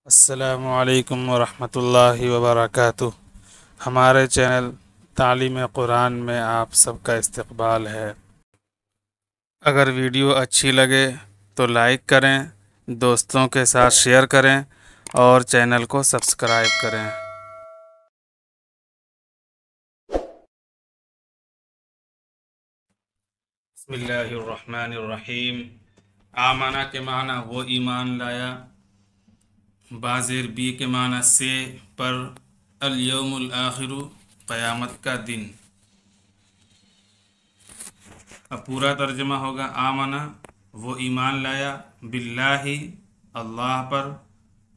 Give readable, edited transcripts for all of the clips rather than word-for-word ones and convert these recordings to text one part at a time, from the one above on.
अस्सलामु अलैकुम वरहमतुल्लाहि वबरकातुह। हमारे चैनल तालीम कुरान में आप सबका इस्तकबाल है। अगर वीडियो अच्छी लगे तो लाइक करें, दोस्तों के साथ शेयर करें और चैनल को सब्सक्राइब करें। बिस्मिल्लाहिर्रहमानिर्रहीम। आमना के माना वो ईमान लाया, बाज़ेर बी के माना से पर, अल यौमुल आखिरु क़यामत का दिन। अब पूरा तर्जमा होगा आमना वो ईमान लाया, बिल्लाहि अल्लाह पर,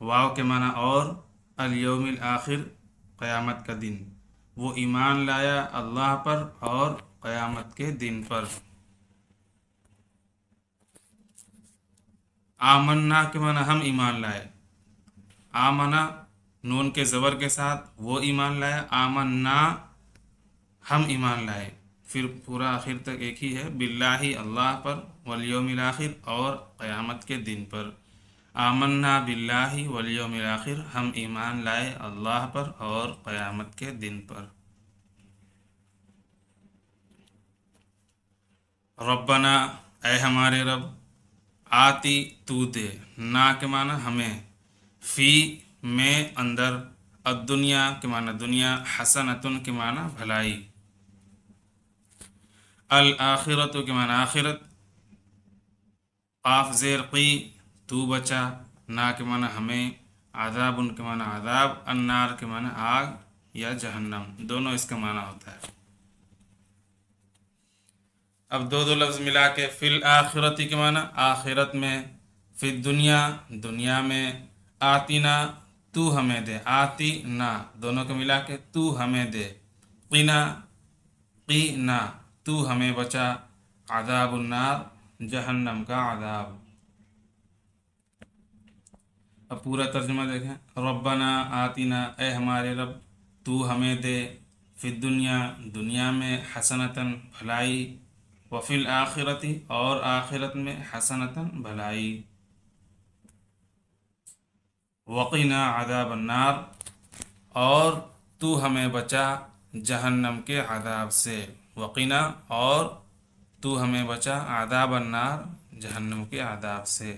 वाव के माना और, अल यौमिल आखिर क़यामत का दिन। वो ईमान लाया अल्लाह पर और क़यामत के दिन पर। आमन्ना के माना हम ईमान लाए, आमना नून के ज़बर के साथ वो ईमान लाया, आमन्ना हम ईमान लाए। फिर पूरा आखिर तक एक ही है, बिल्लाहि अल्लाह पर, वल यौमिल आखिर और क़यामत के दिन पर। आमन्ना बिल्लाहि वल यौमिल आखिर, हम ईमान लाए अल्लाह पर और क़यामत के दिन पर। रब्बना ऐ हमारे रब, आती तू दे, ना के माना हमें, फ़ी में अंदर, अद्दुनिया के माना दुनिया, हसनतुन के माना भलाई, अल आखिरत के माना आखिरत, काफ ज़ेर क़ी तू बचा, ना के माना हमें, आज़ाबुन के माना आज़ाब, अन्नार के माना आग या जहन्नम, दोनों इसका माना होता है। अब दो दो लफ्ज़ मिला के, फ़िल आखिरती के माना आखिरत में, फिर दुनिया दुनिया में, आतीना तू हमें दे, आती ना दोनों को मिला के तू हमें दे, क़ीना क़ी ना तू हमें बचा, अज़ाबुन्नार जहन्नम का अज़ाब। अब पूरा तर्जुमा देखें, रब्बना आतिना ए हमारे रब, तू हमें दे, फिर दुनिया दुनिया में, हसनतन भलाई, वफ़िल आखिरती और आखिरत में, हसनतन भलाई, वक़ीना अज़ाबन्नार और तू हमें बचा जहन्नम के अज़ाब से, वक़ीना और तू हमें बचा अज़ाबन्नार जहन्नम के अज़ाब से।